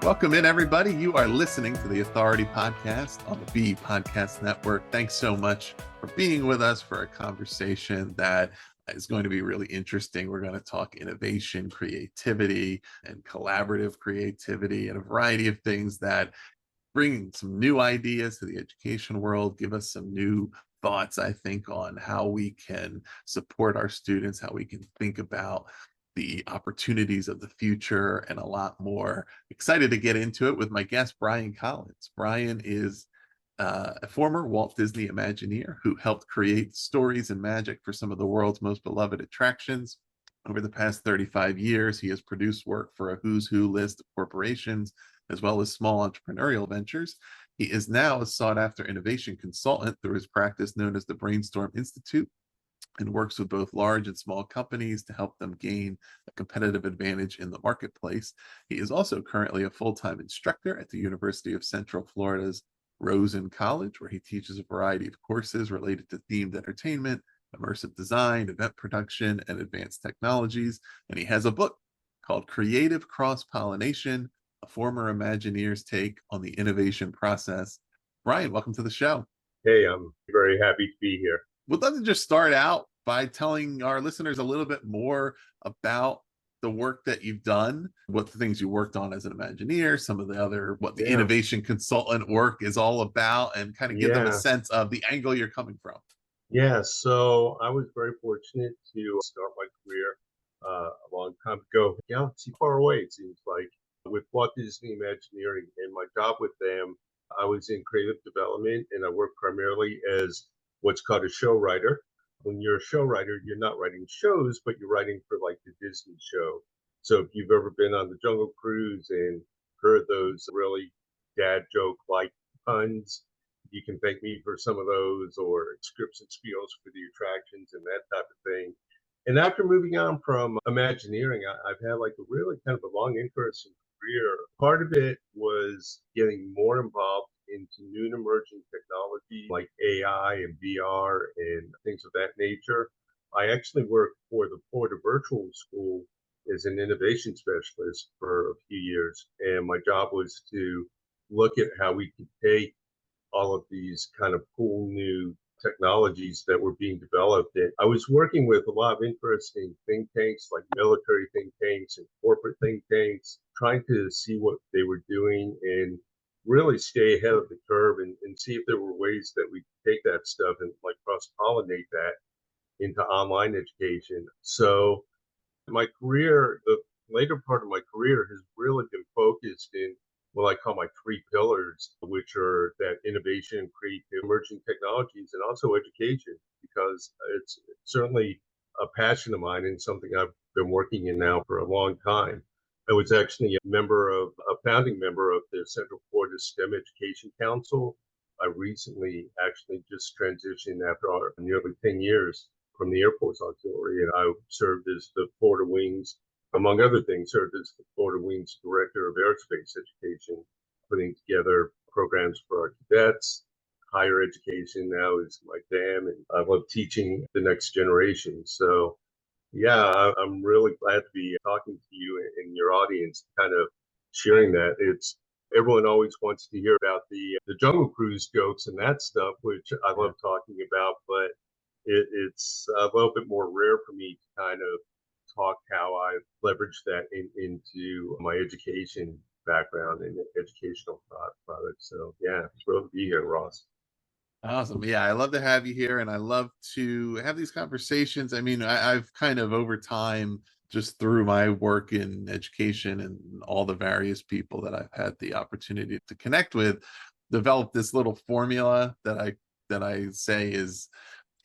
Welcome in, everybody. You are listening to the Authority Podcast on the B Podcast Network. Thanks so much for being with us for a conversation that is going to be really interesting. We're going to talk innovation, creativity, and collaborative creativity, and a variety of things that bring some new ideas to the education world, give us some new thoughts, I think, on how we can support our students, how we can think about the opportunities of the future, and a lot more. Excited to get into it with my guest, Brian Collins. Brian is a former Walt Disney Imagineer who helped create stories and magic for some of the world's most beloved attractions. Over the past 35 years, he has produced work for a who's who list of corporations, as well as small entrepreneurial ventures. He is now a sought-after innovation consultant through his practice known as the Brainstorm Institute, and works with both large and small companies to help them gain a competitive advantage in the marketplace. He is also currently a full-time instructor at the University of Central Florida's Rosen College, where he teaches a variety of courses related to themed entertainment, immersive design, event production, and advanced technologies. And he has a book called Creative Cross-Pollination, a former Imagineer's take on the innovation process. Brian, welcome to the show. Hey, I'm very happy to be here. We'd love to just start out by telling our listeners a little bit more about the work that you've done, what the things you worked on as an Imagineer, some of the other, what the innovation consultant work is all about, and kind of give them a sense of the angle you're coming from. Yeah, so I was very fortunate to start my career a long time ago. Galaxy far away, it seems like, with Walt Disney Imagineering. And my job with them, I was in creative development, and I worked primarily as what's called a show writer. When you're a show writer, you're not writing shows, but you're writing for like the Disney show. So if you've ever been on the Jungle Cruise and heard those really dad joke like puns, you can thank me for some of those, or scripts and spiels for the attractions and that type of thing. And after moving on from Imagineering, I've had like a really kind of a long, interesting career. Part of it was getting more involved into new and emerging technology like AI and VR and things of that nature. I actually worked for the Florida Virtual School as an innovation specialist for a few years. And my job was to look at how we could take all of these kind of cool new technologies that were being developed. And I was working with a lot of interesting think tanks, like military think tanks and corporate think tanks, trying to see what they were doing and really stay ahead of the curve and see if there were ways that we could take that stuff and like cross-pollinate that into online education. So my career, the later part of my career has really been focused in what I call my three pillars, which are that innovation, creative, emerging technologies, and also education, because it's certainly a passion of mine and something I've been working in now for a long time. I was actually a founding member of the Central Florida STEM Education Council. I recently actually just transitioned after nearly 10 years from the Air Force Auxiliary, and I served as the Florida Wings, among other things, served as the Florida Wings Director of Aerospace Education, putting together programs for our cadets. Higher education now is my jam, and I love teaching the next generation. So yeah, I'm really glad to be talking to you and your audience, kind of sharing that. It's everyone always wants to hear about the Jungle Cruise jokes and that stuff, which I love talking about, but it's a little bit more rare for me to kind of talk how I leverage that into my education background and educational products. So yeah, thrilled to be here, Ross. Awesome. Yeah, I love to have you here, and I love to have these conversations. I mean, I've kind of over time, just through my work in education and all the various people that I've had the opportunity to connect with, developed this little formula that I say is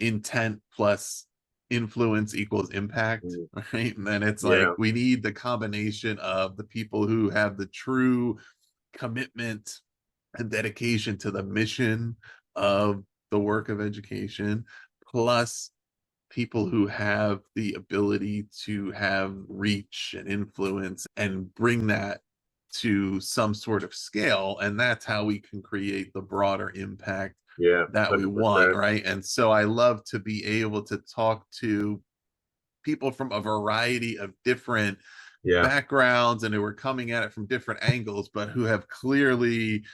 intent plus influence equals impact, right? And then it's like we need the combination of the people who have the true commitment and dedication to the mission of the work of education, plus people who have the ability to have reach and influence and bring that to some sort of scale. And that's how we can create the broader impact that 100%. We want, right? And so I love to be able to talk to people from a variety of different Yeah. backgrounds and who are coming at it from different angles, but who have clearly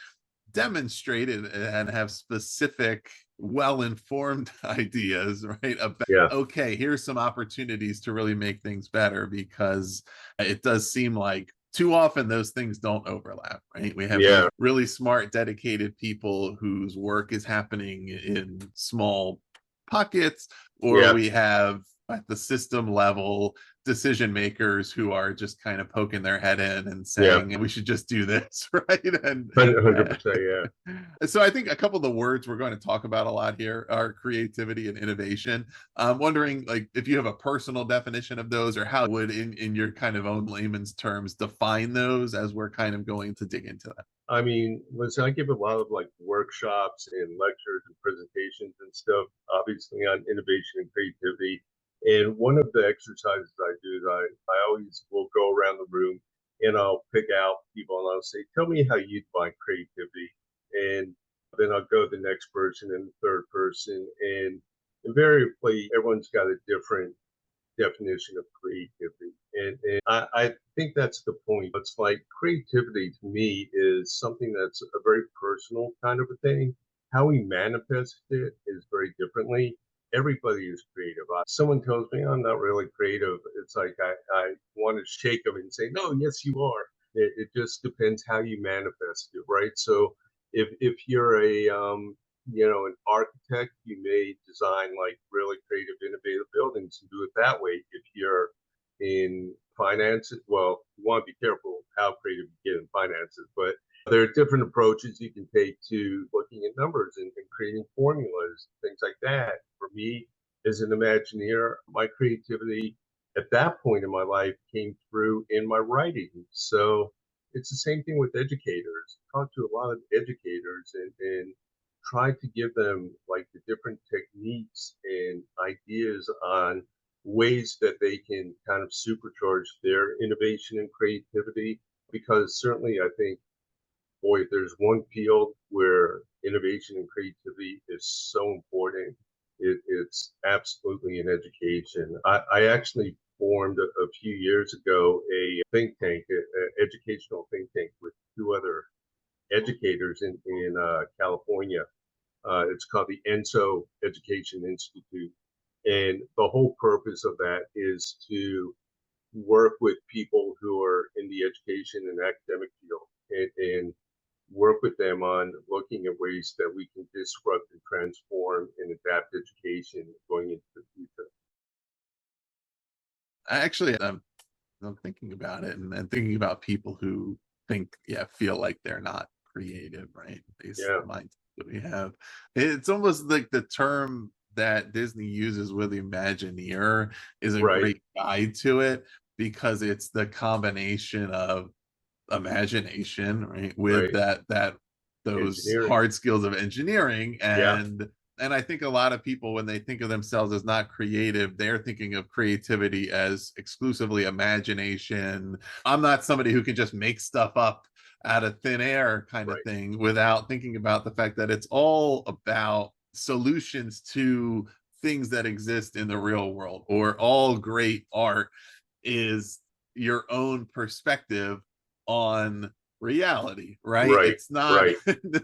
demonstrated and have specific, well-informed ideas, right? About, Yeah. okay, here's some opportunities to really make things better, because it does seem like too often those things don't overlap, right? We have these Yeah. really smart, dedicated people whose work is happening in small pockets, or Yeah. we have at the system level decision makers who are just kind of poking their head in and Yeah. saying we should just do this, right? And 100%. Yeah. so I think a couple of the words we're going to talk about a lot here are creativity and innovation. I'm wondering, like, if you have a personal definition of those, or how would in your kind of own layman's terms define those as we're kind of going to dig into that. I mean, listen, I give a lot of like workshops and lectures and presentations and stuff, obviously on innovation and creativity. And one of the exercises I do is I always will go around the room and I'll pick out people and I'll say, tell me how you define creativity. And then I'll go to the next person and the third person. And invariably, everyone's got a different definition of creativity. And I think that's the point. It's like creativity to me is something that's a very personal kind of a thing. How we manifest it is very differently. Everybody is creative. Someone tells me I'm not really creative. It's like I want to shake them and say, no, yes, you are. It just depends how you manifest it, right? So if you're an architect, you may design like really creative, innovative buildings and do it that way. If you're in finances, well, you want to be careful how creative you get in finances, but there are different approaches you can take to looking at numbers and creating formulas, things like that. For me, as an Imagineer, my creativity at that point in my life came through in my writing. So it's the same thing with educators. I talk to a lot of educators and try to give them like the different techniques and ideas on ways that they can kind of supercharge their innovation and creativity. Because certainly, I think, boy, if there's one field where innovation and creativity is so important, it's absolutely in education. I actually formed a few years ago a think tank, an educational think tank with two other educators in California. It's called the ENSO Education Institute. And the whole purpose of that is to work with people who are in the education and academic field and work with them on looking at ways that we can disrupt and transform and adapt education going into the future. Actually, I'm thinking about it, and thinking about people who feel like they're not creative, right? These Yeah, mindset that we have. It's almost like the term that Disney uses with Imagineer is a right, great guide to it, because it's the combination of imagination, right, with right. that those Engineering. hard skills of engineering. Yeah, And I think a lot of people, when they think of themselves as not creative, they're thinking of creativity as exclusively imagination. I'm not somebody who can just make stuff up out of thin air kind of right, thing, without thinking about the fact that it's all about solutions to things that exist in the real world. Or all great art is your own perspective on reality, right? right, It's not, right,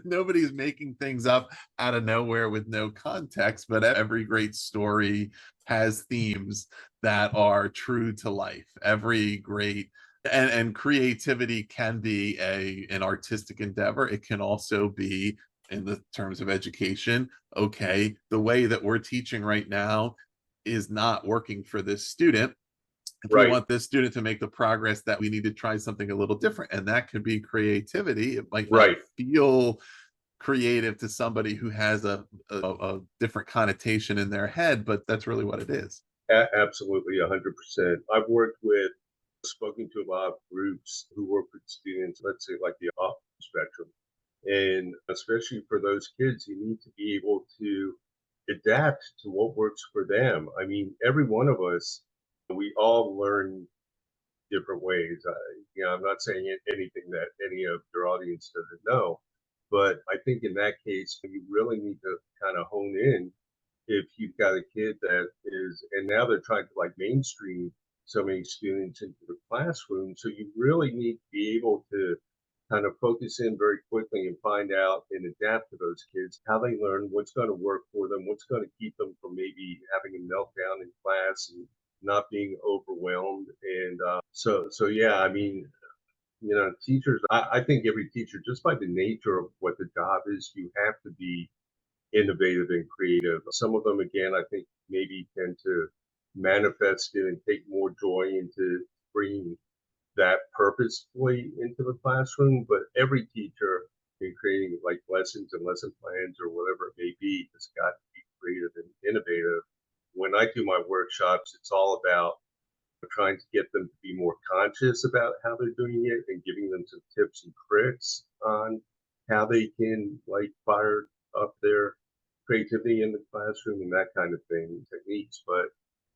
nobody's making things up out of nowhere with no context, but every great story has themes that are true to life. Every great and creativity can be an artistic endeavor. It can also be, in the terms of education, okay, the way that we're teaching right now is not working for this student. If we right, want this student to make the progress, that we need to try something a little different, and that could be creativity. It might not right. feel creative to somebody who has a different connotation in their head, but that's really what it is. Absolutely, 100%. I've spoken to a lot of groups who work with students, let's say like the autism spectrum. And especially for those kids, you need to be able to adapt to what works for them. I mean, every one of us, we all learn different ways. I'm not saying anything that any of your audience doesn't know, but I think in that case, you really need to kind of hone in if you've got a kid that is, and now they're trying to like mainstream so many students into the classroom. So you really need to be able to kind of focus in very quickly and find out and adapt to those kids, how they learn, what's going to work for them, what's going to keep them from maybe having a meltdown in class and not being overwhelmed. And so yeah, I mean, teachers, I think every teacher, just by the nature of what the job is, you have to be innovative and creative. Some of them, again, I think maybe tend to manifest it and take more joy into bringing that purposefully into the classroom. But every teacher in creating like lessons and lesson plans or whatever it may be has got to be creative and innovative. When I do my workshops, it's all about trying to get them to be more conscious about how they're doing it and giving them some tips and tricks on how they can like fire up their creativity in the classroom and that kind of thing, techniques. But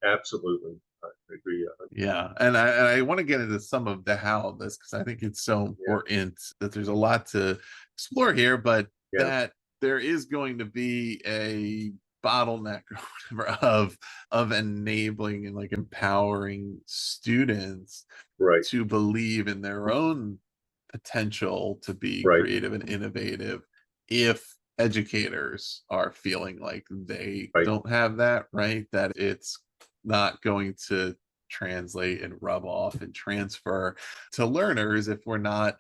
absolutely, I agree. Yeah, and I want to get into some of the how of this because I think it's so Yeah, important that there's a lot to explore here, but yeah, that there is going to be a bottleneck or whatever of enabling and like empowering students right, to believe in their own potential to be right, creative and innovative if educators are feeling like they right. don't have that, right? That it's not going to translate and rub off and transfer to learners if we're not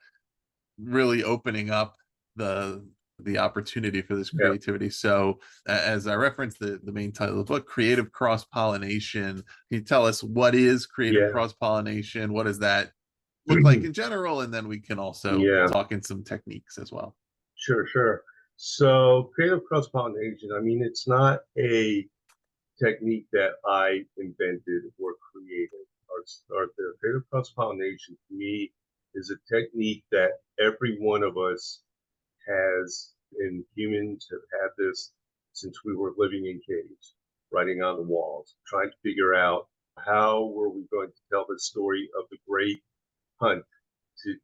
really opening up the opportunity for this Yeah, creativity. So as I referenced the main title of the book, creative cross-pollination, can you tell us what is creative yeah, cross-pollination? What does that look like in general? And then we can also yeah. talk in some techniques as well. Sure, sure. So creative cross-pollination, I mean, it's not a technique that I invented or created. Or start there. Creative cross-pollination to me is a technique that every one of us has, and humans have had this since we were living in caves, writing on the walls, trying to figure out how were we going to tell the story of the great hunt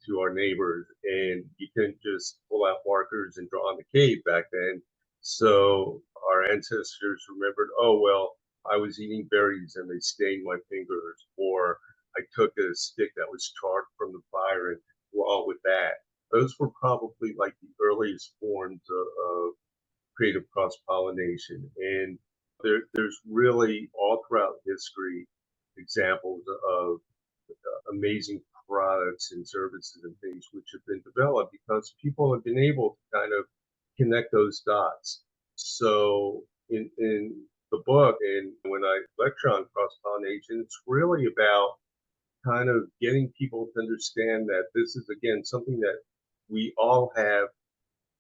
to our neighbors, and you couldn't just pull out markers and draw on the cave back then. So our ancestors remembered, oh well, I was eating berries and they stained my fingers, or I took a stick that was charred from the fire and draw with that. Those were probably like the earliest forms of creative cross pollination, and there's really all throughout history examples of amazing products and services and things which have been developed because people have been able to kind of connect those dots. So in the book and when I lecture on cross pollination, it's really about kind of getting people to understand that this is again something that we all have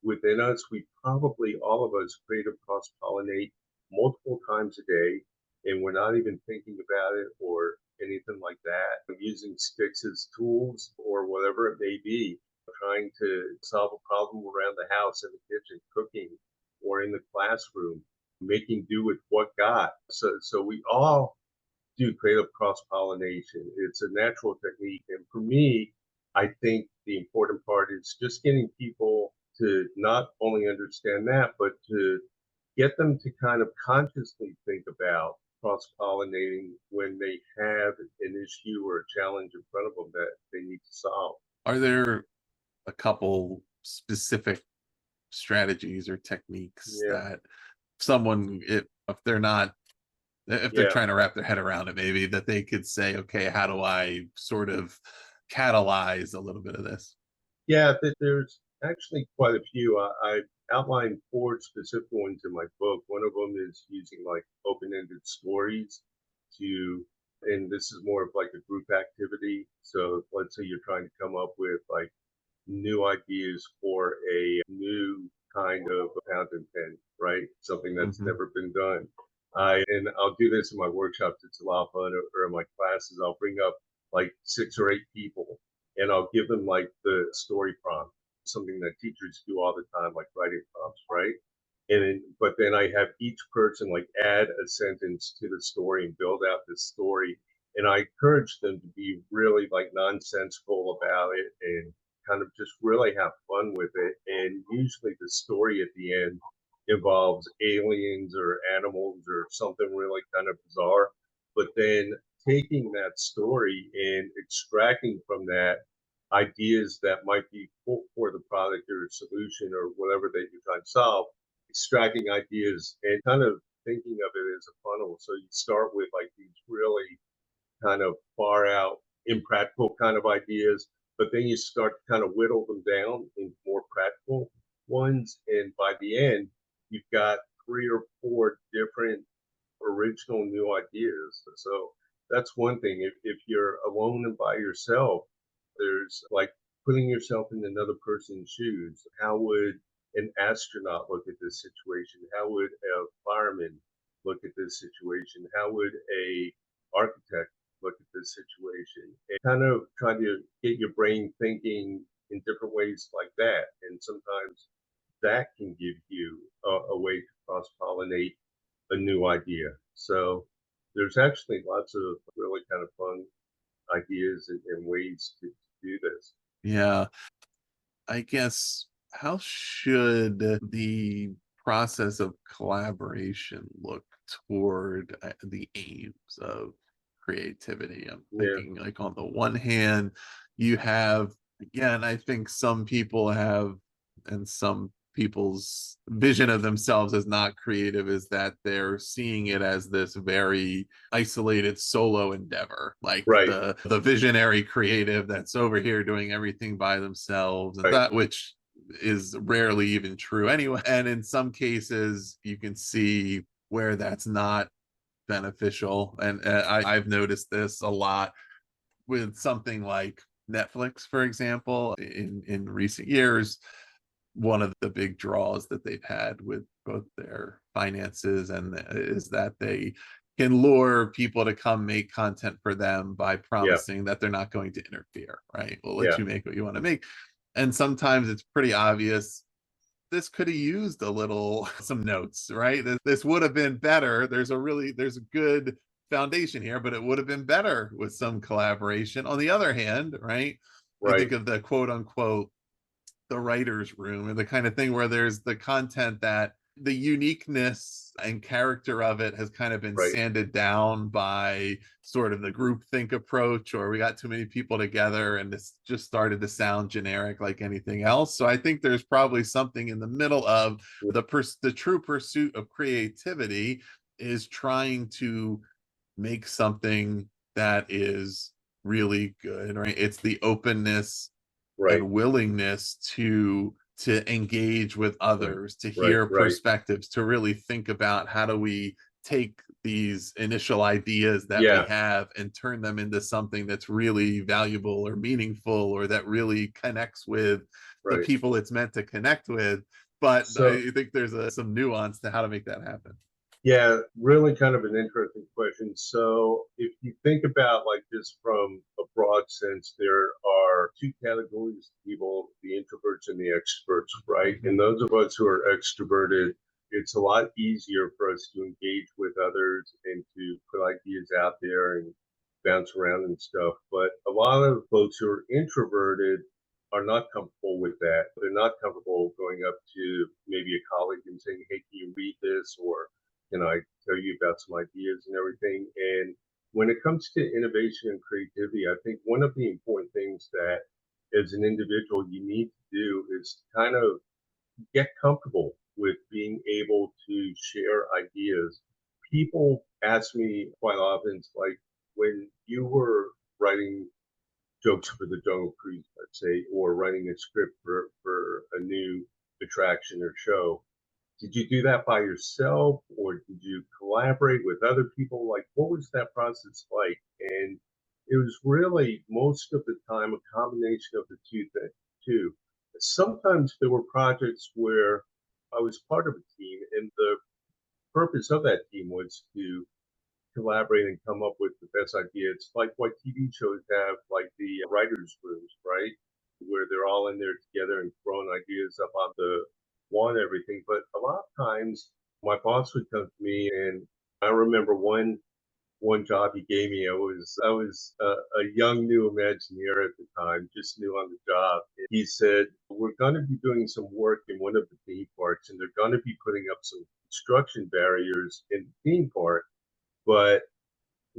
within us. We probably all of us creative cross pollinate multiple times a day, and we're not even thinking about it or anything like that. I'm using sticks as tools or whatever it may be, trying to solve a problem around the house, in the kitchen, cooking, or in the classroom, making do with what got. So we all do creative cross pollination. It's a natural technique. And for me, I think the important part is just getting people to not only understand that, but to get them to kind of consciously think about cross pollinating when they have an issue or a challenge in front of them that they need to solve. Are there a couple specific strategies or techniques Yeah, that someone, if they're not, if they're yeah, trying to wrap their head around it, maybe that they could say, okay, how do I sort of catalyze a little bit of this? yeah. There's actually quite a few. I outlined four specific ones in my book. One of them is using like open-ended stories to, and this is more of like a group activity. So let's say you're trying to come up with like new ideas for a new kind of fountain pen, right? Something that's Hmm. never been done. I'll do this in my workshops. It's a lot of fun. Or in my classes, I'll bring up like 6 or 8 people, and I'll give them like the story prompt, something that teachers do all the time, like writing prompts, right? But then I have each person like add a sentence to the story and build out this story. And I encourage them to be really like nonsensical about it and kind of just really have fun with it. And usually the story at the end involves aliens or animals or something really kind of bizarre. But then taking that story and extracting from that ideas that might be for the product or solution or whatever that you're trying to solve, extracting ideas and kind of thinking of it as a funnel. So you start with like these really kind of far out, impractical kind of ideas, but then you start to kind of whittle them down into more practical ones. And by the end, you've got 3 or 4 different original new ideas. So that's one thing. If you're alone and by yourself, there's like putting yourself in another person's shoes. How would an astronaut look at this situation? How would a fireman look at this situation? How would a architect look at this situation? And kind of try to get your brain thinking in different ways like that. And sometimes that can give you a way to cross pollinate a new idea. So there's actually lots of really kind of fun ideas and ways to do this. Yeah. I guess, how should the process of collaboration look toward the aims of creativity? I'm Yeah, thinking, like, on the one hand, you have, again, I think some people have, and some people's vision of themselves as not creative is that they're seeing it as this very isolated solo endeavor, like right, the visionary creative that's over here doing everything by themselves, and right, that, which is rarely even true anyway. And in some cases you can see where that's not beneficial. And I've noticed this a lot with something like Netflix, for example. In recent years, one of the big draws that they've had with both their finances and is that they can lure people to come make content for them by yeah, promising that they're not going to interfere, right? We'll let yeah, you make what you want to make. And sometimes it's pretty obvious this could have used a little some notes, right? This would have been better. There's a good foundation here, but it would have been better with some collaboration. On the other hand, right, you right, think of the quote unquote the writer's room, and the kind of thing where there's the content that the uniqueness and character of it has kind of been right, sanded down by sort of the group think approach, or we got too many people together and this just started to sound generic like anything else. So I think there's probably something in the middle of the true pursuit of creativity is trying to make something that is really good, right? It's the openness right, and willingness to engage with right, others, to right, hear right. perspectives, to really think about how do we take these initial ideas that we Yeah, have and turn them into something that's really valuable or meaningful or that really connects with the right. people it's meant to connect with. But So I think there's some nuance to how to make that happen. yeah, really kind of an interesting question. So if you think about like this from a broad sense, there are 2 categories of people, the introverts and the extroverts, right? Mhm. And those of us who are extroverted, it's a lot easier for us to engage with others and to put ideas out there and bounce around and stuff. But a lot of folks who are introverted are not comfortable with that. They're not comfortable going up to maybe a colleague and saying, "Hey, can you read this?" or "Can I tell you about some ideas and everything?" And when it comes to innovation and creativity, I think one of the important things that as an individual you need to do is to kind of get comfortable with being able to share ideas. People ask me quite often, it's like, when you were writing jokes for the Jungle Cruise, let's say, or writing a script for a new attraction or show, did you do that by yourself or did you collaborate with other people? Like, what was that process like? And it was really most of the time a combination of the two. Sometimes there were projects where I was part of a team, and the purpose of that team was to collaborate and come up with the best idea. It's like what TV shows have, like the writers' rooms, right? Where they're all in there together and throwing ideas up on the wall and everything. But a lot of times, my boss would come to me, and I remember one job he gave me. I was a young new Imagineer at the time, just new on the job. And he said, "We're going to be doing some work in one of the theme parks, and they're going to be putting up some construction barriers in the theme park, but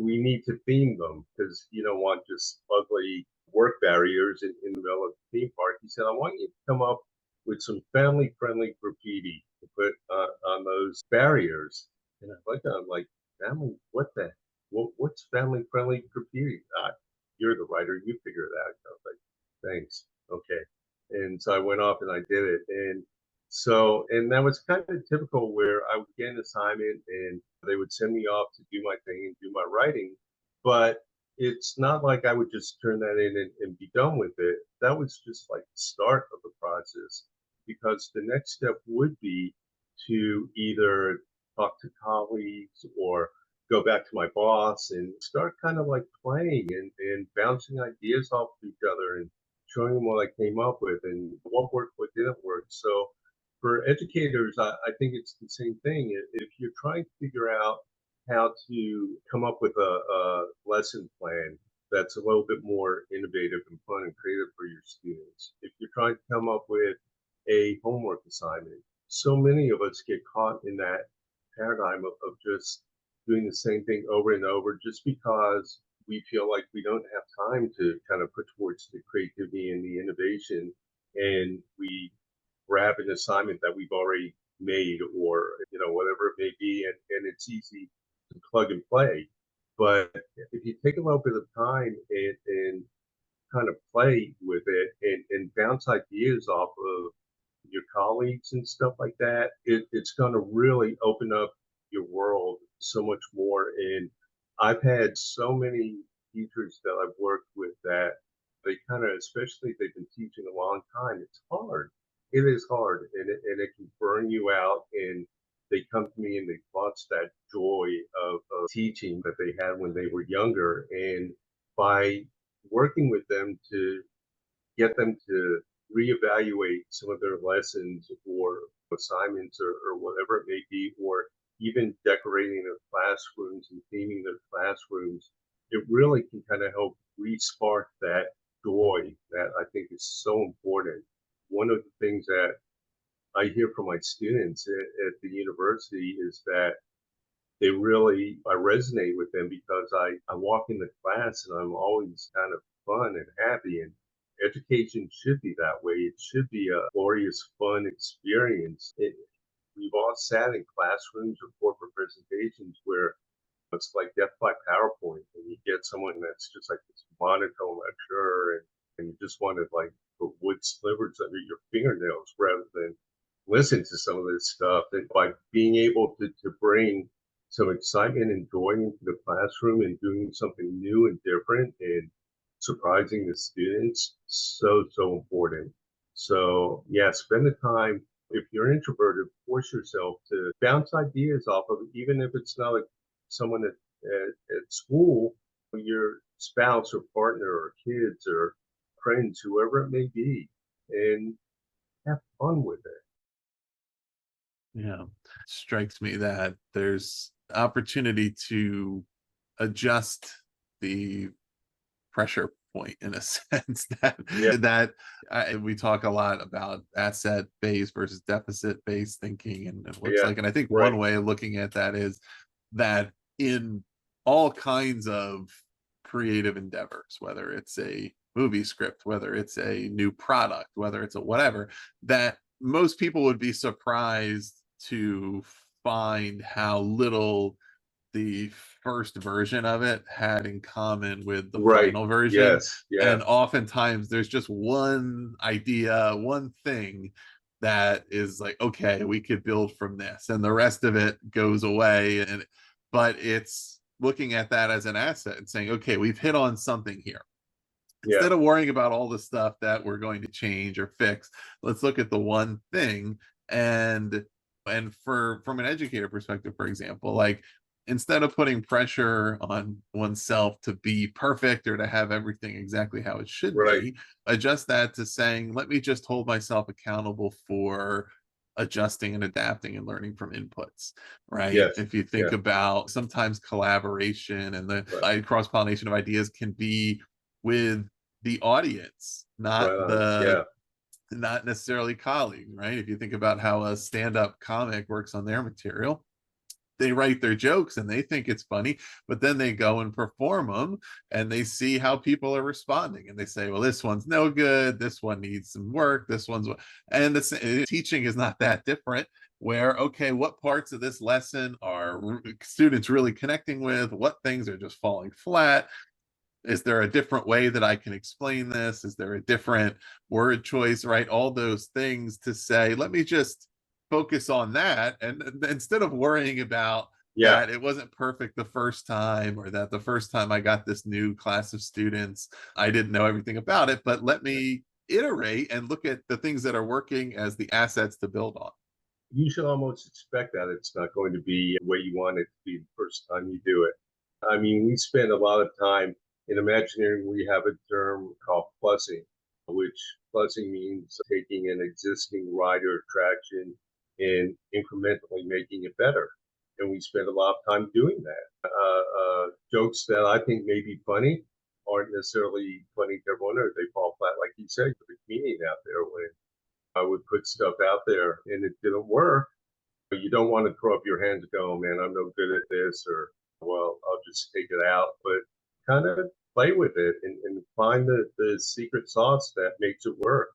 we need to theme them because you don't want just ugly work barriers in the middle of the theme park. He said, I want you to come up with some family friendly graffiti to put on those barriers. And I looked at him like, family, what the, what's family friendly graffiti? You're the writer, you figure it out. I was like, thanks. Okay. And so I went off and I did it. And that was kind of typical where I would get an assignment and they would send me off to do my thing and do my writing. But it's not like I would just turn that in and be done with it. That was just like the start of the process because the next step would be to either talk to colleagues or go back to my boss and start kind of like playing and bouncing ideas off of each other and showing them what I came up with and what worked, what didn't work. So for educators, I think it's the same thing. If you're trying to figure out how to come up with a lesson plan that's a little bit more innovative and fun and creative for your students, if you're trying to come up with a homework assignment, so many of us get caught in that paradigm of just doing the same thing over and over just because we feel like we don't have time to kind of put towards the creativity and the innovation, and we grab an assignment that we've already made or whatever it may be, and it's easy to plug and play. But if you take a little bit of time and kind of play with it and bounce ideas off of your colleagues and stuff like that, it's going to really open up your world so much more. And I've had so many teachers that I've worked with that they kind of, especially if they've been teaching a long time, it's hard. It is hard, and it can burn you out. And they come to me and they've lost that joy of teaching that they had when they were younger. And by working with them to get them to reevaluate some of their lessons or assignments or whatever it may be, or even decorating their classrooms and theming their classrooms, it really can kind of help re-spark that joy that I think is so important. One of the things that I hear from my students at the university is that I resonate with them because I walk in the class and I'm always kind of fun and happy. And education should be that way. It should be a glorious, fun experience. We've all sat in classrooms or corporate presentations where it's like death by PowerPoint, and you get someone that's just like this monotone lecturer, and you just want to like put wood slivers under your fingernails rather than listen to some of this stuff. And by being able to bring some excitement and joy into the classroom and doing something new and different and surprising the students, so important. So yeah, spend the time. If you're introverted, force yourself to bounce ideas off of it, even if it's not like someone at school, your spouse or partner or kids or friends, whoever it may be, and have fun with it. Yeah, strikes me that there's opportunity to adjust the pressure point in a sense that Yeah, we talk a lot about asset based versus deficit based thinking and it looks yeah, like, and I think right. one way of looking at that is that in all kinds of creative endeavors, whether it's a movie script, whether it's a new product, whether it's a whatever, that most people would be surprised to find how little the first version of it had in common with the Right. final version. Yes. Yeah. And oftentimes there's just one idea, one thing that is like, okay, we could build from this, and the rest of it goes away. But it's looking at that as an asset and saying, okay, we've hit on something here. Yeah. Instead of worrying about all the stuff that we're going to change or fix, let's look at the one thing. And for from an educator perspective, for example, like instead of putting pressure on oneself to be perfect or to have everything exactly how it should Right. be, adjust that to saying, let me just hold myself accountable for adjusting and adapting and learning from inputs, right? Yes. If you think Yeah. about sometimes collaboration and the Right. cross-pollination of ideas can be with the audience, Right on. Yeah. not necessarily colleagues, right? If you think about how a stand-up comic works on their material, they write their jokes and they think it's funny, but then they go and perform them and they see how people are responding and they say, well, this one's no good, this one needs some work, this one's, and the teaching is not that different, where, okay, what parts of this lesson are students really connecting with, what things are just falling flat, is there a different way that I can explain this, is there a different word choice, right? All those things to say, let me just focus on that, and instead of worrying about Yeah. that it wasn't perfect the first time, or that the first time I got this new class of students I didn't know everything about it, but let me iterate and look at the things that are working as the assets to build on. You should almost expect that it's not going to be the way you want it to be the first time you do it. I mean, we spend a lot of time in Imagineering. We have a term called plussing, which plussing means taking an existing ride or attraction and incrementally making it better. And we spend a lot of time doing that. Jokes that I think may be funny aren't necessarily funny to everyone, or they fall flat, like you said, for the community out there when I would put stuff out there and it didn't work. You don't want to throw up your hands and go, oh, man, I'm no good at this, or, well, I'll just take it out. But kind of play with it and find the secret sauce that makes it work.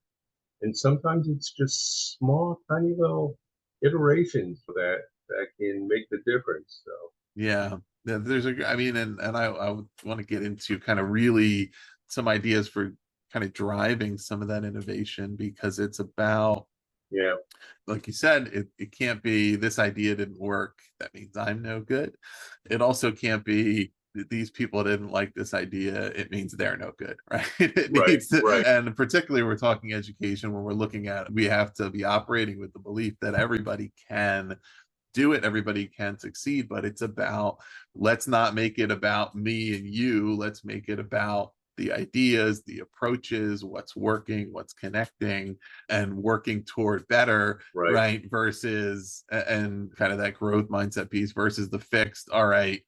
And sometimes it's just small, tiny little iterations that can make the difference. So, Yeah, there's a, I mean, and I would want to get into kind of really some ideas for kind of driving some of that innovation, because it's about, yeah, like you said, it can't be this idea didn't work, that means I'm no good. It also can't be these people didn't like this idea, it means they're no good, right? It right, needs to, right, and particularly we're talking education, when we're looking at, we have to be operating with the belief that everybody can do it, everybody can succeed, but it's about, let's not make it about me and you, let's make it about the ideas, the approaches, what's working, what's connecting, and working toward better, right, right? Versus, and kind of that growth mindset piece versus the fixed, all right,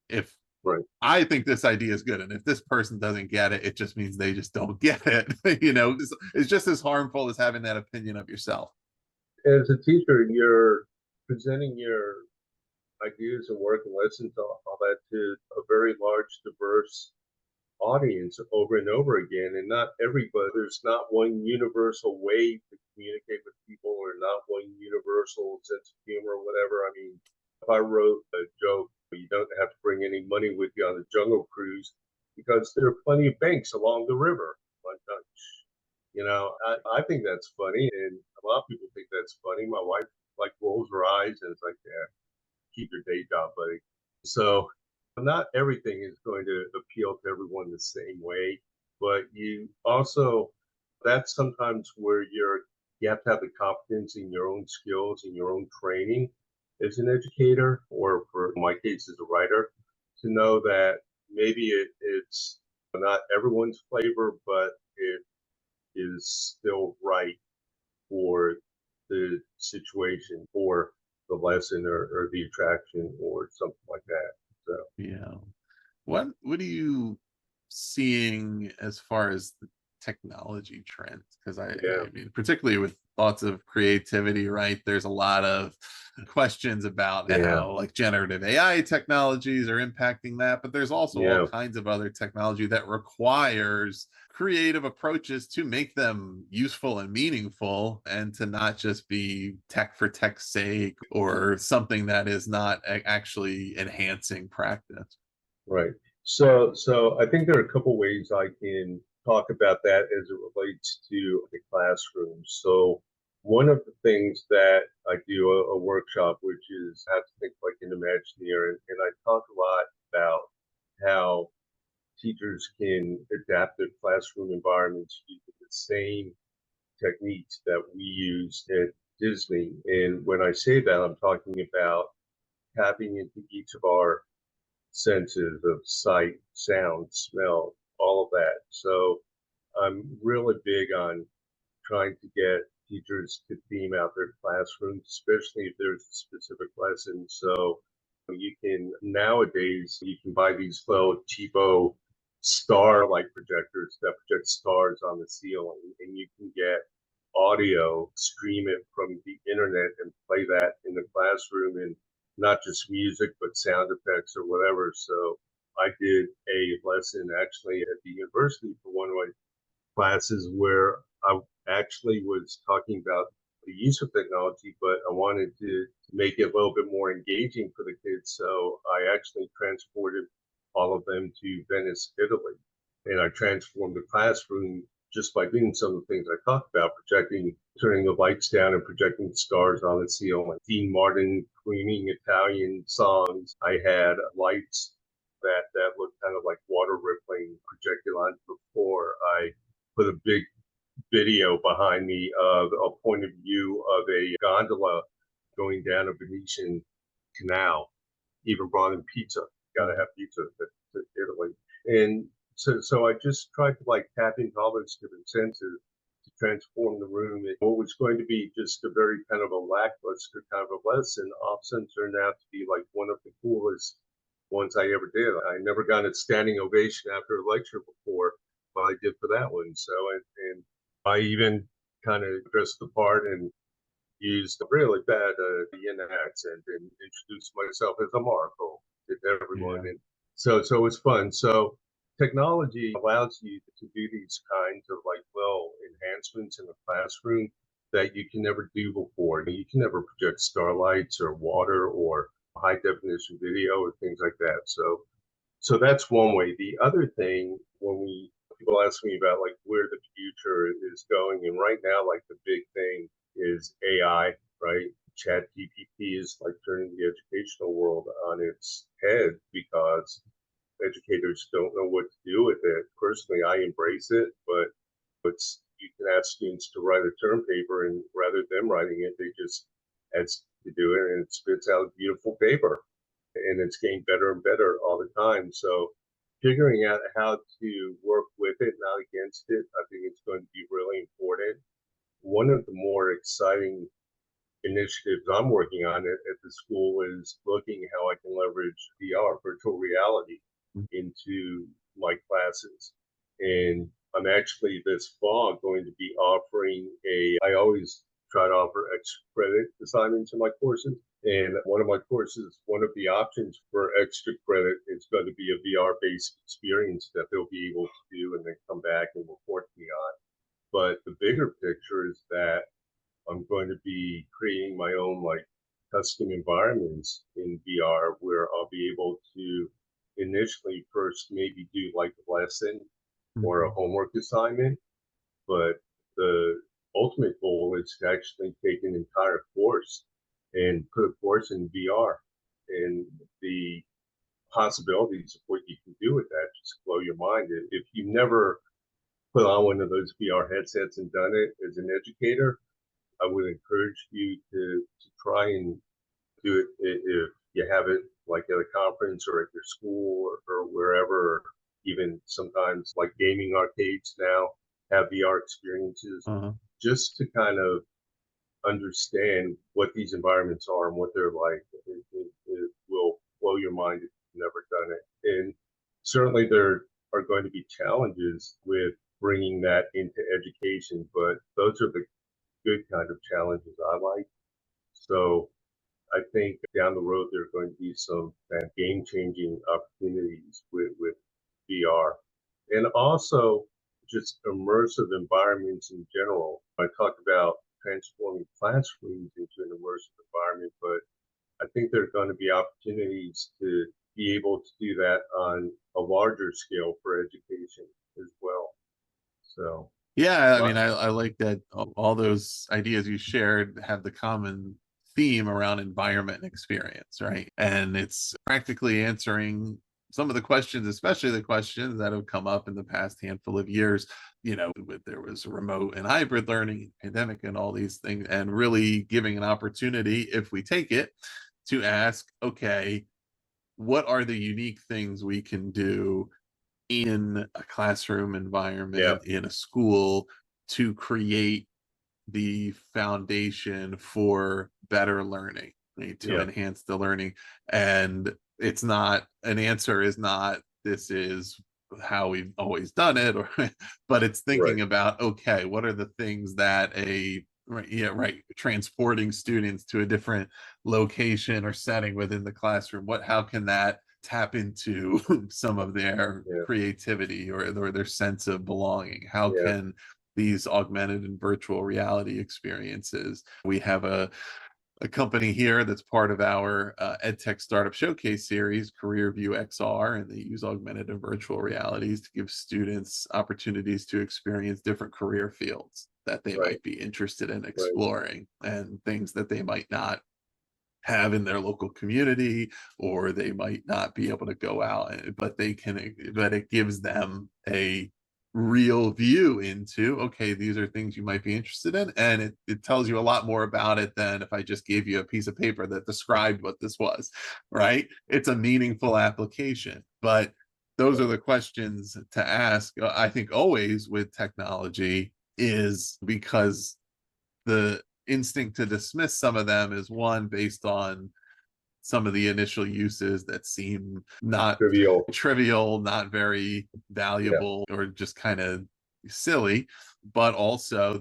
if right. I think this idea is good, and if this person doesn't get it, it just means they just don't get it. It's just as harmful as having that opinion of yourself. As a teacher, you're presenting your ideas and work and lessons, all that to a very large, diverse audience over and over again. And not everybody, there's not one universal way to communicate with people, or not one universal sense of humor or whatever. I mean, if I wrote a joke, you don't have to bring any money with you on the Jungle Cruise because there are plenty of banks along the river. I think that's funny, and a lot of people think that's funny. My wife like rolls her eyes and it's like, yeah, keep your day job, buddy. So not everything is going to appeal to everyone the same way, but you also, that's sometimes where you have to have the confidence in your own skills and your own training as an educator, or for my case as a writer, to know that maybe it's not everyone's flavor, but it is still right for the situation, for the lesson, or the attraction, or something like that. So, Yeah. What are you seeing as far as the technology trends? Because yeah, I mean, particularly with thoughts of creativity, right? There's a lot of questions about yeah, how like generative AI technologies are impacting that, but there's also all yeah, kinds of other technology that requires creative approaches to make them useful and meaningful, and to not just be tech for tech's sake, or something that is not actually enhancing practice. right. So I think there are a couple ways I can talk about that as it relates to the classroom. So one of the things that I do a workshop, which is how to think like an Imagineer, and I talk a lot about how teachers can adapt their classroom environments using the same techniques that we use at Disney. And when I say that, I'm talking about tapping into each of our senses of sight, sound, smell, all of that. So I'm really big on trying to get teachers to theme out their classrooms, especially if there's a specific lesson. So you can, nowadays, you can buy these little cheapo star like projectors that project stars on the ceiling, and you can get audio, stream it from the internet, and play that in the classroom. And not just music, but sound effects or whatever. So I did a lesson actually at the university for one of my classes where I actually was talking about the use of technology, but I wanted to make it a little bit more engaging for the kids. So I actually transported all of them to Venice, Italy. And I transformed the classroom just by doing some of the things I talked about, projecting, turning the lights down and projecting stars on the ceiling. Dean Martin crooning Italian songs. I had lights that looked kind of like water rippling projected onto the floor. I put a big video behind me of a point of view of a gondola going down a Venetian canal. Even brought in pizza. Got to have pizza to Italy. And so I just tried to like tap into all those different senses to transform the room. What was going to be just a very kind of a lackluster kind of a lesson, all of a sudden turned out to be like one of the coolest ones I ever did. I never got a standing ovation after a lecture before, but I did for that one. So and I even kind of dressed the part and used a really bad Vienna accent and introduced myself as a Marco to everyone. Yeah. And so it was fun. So technology allows you to do these kinds of like little enhancements in the classroom that you can never do before. You can never project starlights or water or high definition video or things like that. So that's one way. The other thing, when people ask me about like where the future is going, and right now, like the big thing is AI, right? Chat GPT is like turning the educational world on its head because educators don't know what to do with it. Personally, I embrace it, but it's you can ask students to write a term paper, and rather than writing it, they just ask to do it, and it spits out a beautiful paper, and it's getting better and better all the time. So figuring out how to work with it, not against it, I think it's going to be really important. One of the more exciting initiatives I'm working on at the school is looking how I can leverage VR, virtual reality, into my classes. And I'm actually this fall going to be offering I always try to offer extra credit assignments in my courses. And one of my courses, one of the options for extra credit is going to be a VR based experience that they'll be able to do and then come back and report me on. But the bigger picture is that I'm going to be creating my own like custom environments in VR where I'll be able to initially first maybe do like a lesson or a homework assignment, but the ultimate goal is to actually take an entire course and put a course in VR. And the possibilities of what you can do with that just blow your mind. If you never put on one of those VR headsets and done it as an educator, I would encourage you to try and do it if you have it like at a conference or at your school or wherever. Or even sometimes like gaming arcades now have VR experiences, just to kind of understand what these environments are and what they're like. It will blow your mind if you've never done it. And certainly there are going to be challenges with bringing that into education, but those are the good kind of challenges I like. So I think down the road there are going to be some game-changing opportunities with VR, and also just immersive environments in general. I talked about transforming classrooms into an immersive environment, but I think there are going to be opportunities to be able to do that on a larger scale for education as well. So Yeah, I mean, I like that all those ideas you shared have the common theme around environment and experience, right? And it's practically answering some of the questions, especially the questions that have come up in the past handful of years. There was remote and hybrid learning, pandemic, and all these things, and really giving an opportunity, if we take it, to ask, okay, what are the unique things we can do in a classroom environment, in a school, to create the foundation for better learning, right? To enhance the learning. And it's not, an answer is not, this is how we've always done it, or but it's thinking about, okay, what are the things that a Right. Yeah. Right. Transporting students to a different location or setting within the classroom. How can that tap into some of their Yeah, creativity or their sense of belonging? How yeah, can these augmented and virtual reality experiences? We have a company here that's part of our EdTech Startup Showcase series, Career View XR, and they use augmented and virtual realities to give students opportunities to experience different career fields that they right, might be interested in right, exploring and things that they might not have in their local community, or they might not be able to go out, but but it gives them a real view into, okay, these are things you might be interested in, and it tells you a lot more about it than if I just gave you a piece of paper that described what this was, right? It's a meaningful application. But those are the questions to ask, I think, always with technology, is because the instinct to dismiss some of them is, one, based on some of the initial uses that seem not trivial. trivial, not very Yeah, valuable, or just kind of silly. But also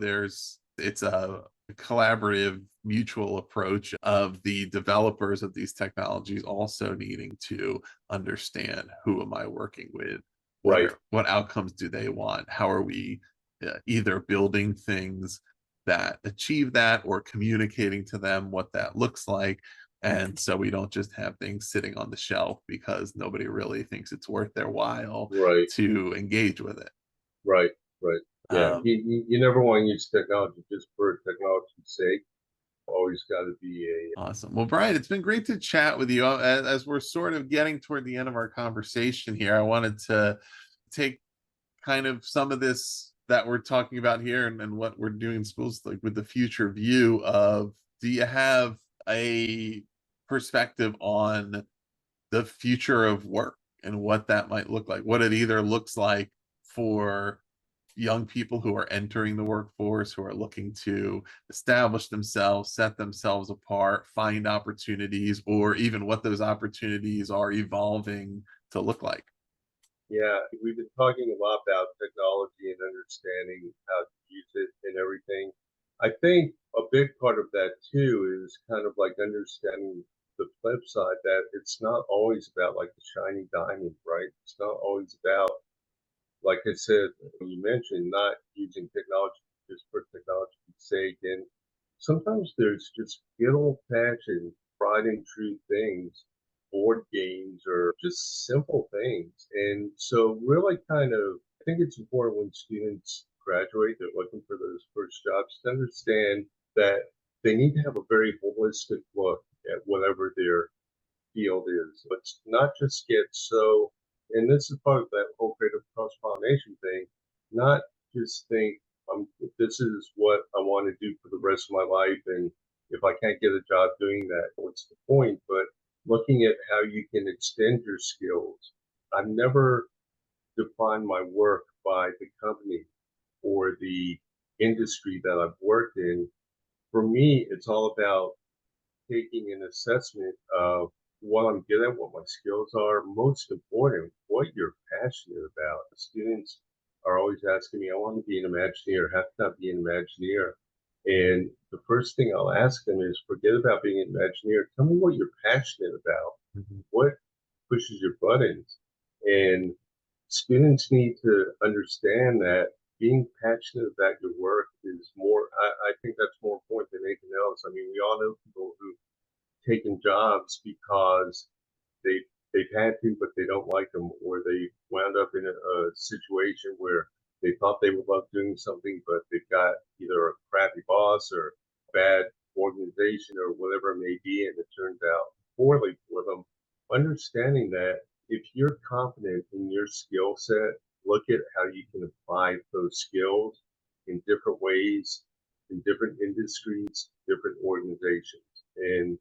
it's a collaborative mutual approach of the developers of these technologies also needing to understand, who am I working with, right, what outcomes do they want, how are we either building things that achieve that or communicating to them what that looks like. And so we don't just have things sitting on the shelf because nobody really thinks it's worth their while right, to engage with it. right, right. Yeah, Um, you never want to use technology just for technology's sake. Always got to be a awesome. Well, Brian, it's been great to chat with you. As we're sort of getting toward the end of our conversation here, I wanted to take kind of some of this that we're talking about here, and what we're doing in schools, like with the future view of, do you have a perspective on the future of work and what that might look like, what it either looks like for young people who are entering the workforce, who are looking to establish themselves, set themselves apart, find opportunities, or even what those opportunities are evolving to look like? yeah. We've been talking a lot about technology and understanding how to use it and everything. I think a big part of that too is kind of like understanding the flip side that it's not always about like the shiny diamond, right? It's not always about, like I said, you mentioned not using technology just for technology's sake. And sometimes there's just good old fashioned tried and true things, board games or just simple things. And so really kind of I think it's important when students graduate, they're looking for those first jobs to understand that they need to have a very holistic look at whatever their field is. Let's not just get so, and this is part of that whole creative cross-pollination thing, not just think, this is what I want to do for the rest of my life. And if I can't get a job doing that, what's the point? But looking at how you can extend your skills. I've never defined my work by the company or the industry that I've worked in. For me, it's all about taking an assessment of what I'm good at, what my skills are, most important, what you're passionate about. Students are always asking me, I want to be an Imagineer. How can I be an Imagineer? And the first thing I'll ask them is, forget about being an Imagineer. Tell me what you're passionate about. Mhm. What pushes your buttons? And students need to understand that being passionate about your work is more, I think that's more important than anything else. I mean, we all know people who taken jobs because they they've had to, but they don't like them, or they wound up in a situation where they thought they would love doing something, but they've got either a crappy boss or bad organization or whatever it may be, and it turns out poorly for them. Understanding that if you're confident in your skill set, look at how you can apply those skills in different ways, in different industries, different organizations. And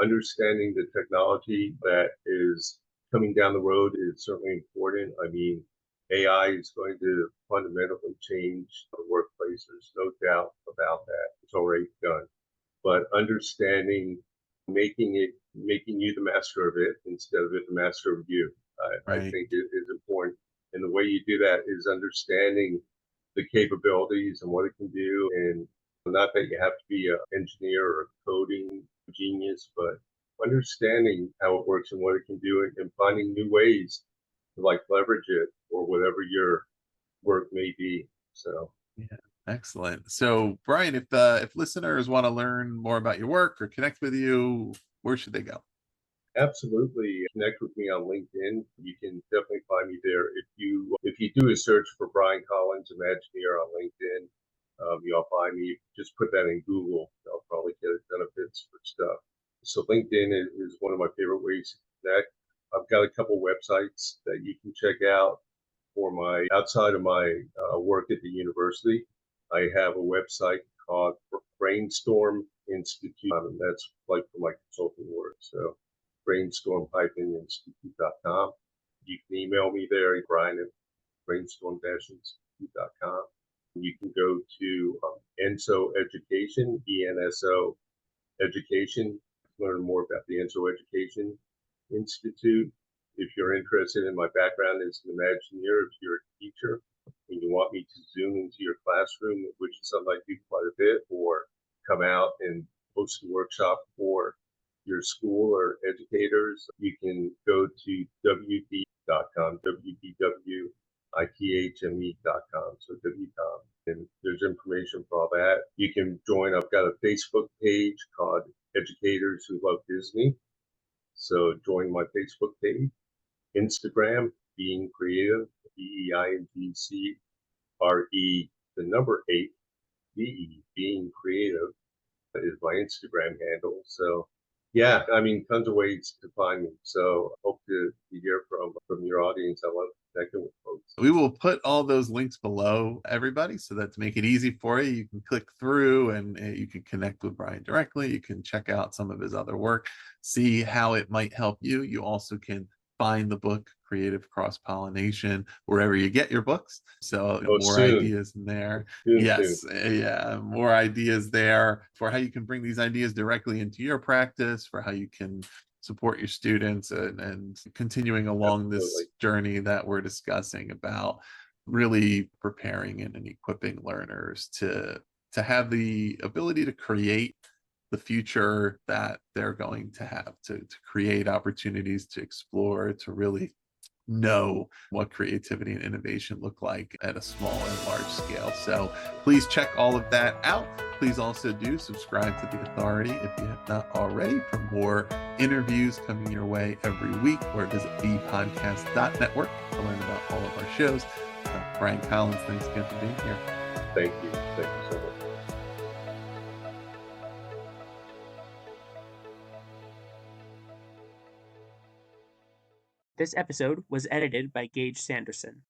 understanding the technology that is coming down the road is certainly important. I mean, AI is going to fundamentally change the workplace. There's no doubt about that. It's already done. But understanding, making you the master of it instead of it the master of you, I Right. think is important. And the way you do that is understanding the capabilities and what it can do and Not that you have to be an engineer or a coding genius, but understanding how it works and what it can do and finding new ways to like leverage it or whatever your work may be. So Yeah, excellent. So, Brian, if listeners want to learn more about your work or connect with you, where should they go? absolutely connect with me on LinkedIn. You can definitely find me there. If you do a search for Brian Collins Imagineer on LinkedIn, you'll find me. Just put that in Google. I'll probably get a ton of hits for stuff. So LinkedIn is one of my favorite ways to connect. I've got a couple websites that you can check out for my outside of my work at the university. I have a website called Brainstorm Institute, and that's like for my consulting work. So brainstorm-institute.com. You can email me there, Brian at brainstorm-institute.com. You can go to ENSO Education, ENSO Education, learn more about the ENSO Education Institute. If you're interested in my background as an Imagineer, if you're a teacher and you want me to zoom into your classroom, which is something I do quite a bit, or come out and host a workshop for your school or educators, you can go to wd.com, wdwithme.com, so wcom. And there's information for all that. You can join. I've got a Facebook page called Educators Who Love Disney. So join my Facebook page. Instagram, Being Creative, BEINGCRE, the number 8, BE, Being Creative is my Instagram handle. So yeah, I mean, tons of ways to find me. So hope to hear from your audience. I love connecting with folks. We will put all those links below, everybody, so that to make it easy for you, you can click through and you can connect with Brian directly. You can check out some of his other work, see how it might help you. You also can find the book Creative Cross-Pollination wherever you get your books. So Oh, more ideas in there. soon. Yes, yeah, more ideas there for how you can bring these ideas directly into your practice, for how you can support your students, and continuing along Absolutely. this journey that we're discussing about really preparing and equipping learners to have the ability to create the future that they're going to have, to create opportunities to explore, to really know what creativity and innovation look like at a small and large scale. So please check all of that out. Please also do subscribe to The Authority if you have not already for more interviews coming your way every week, or visit bpodcast.network to learn about all of our shows. Brian Collins, thanks again for being here. Thank you. Thank you so much. This episode was edited by Gage Sanderson.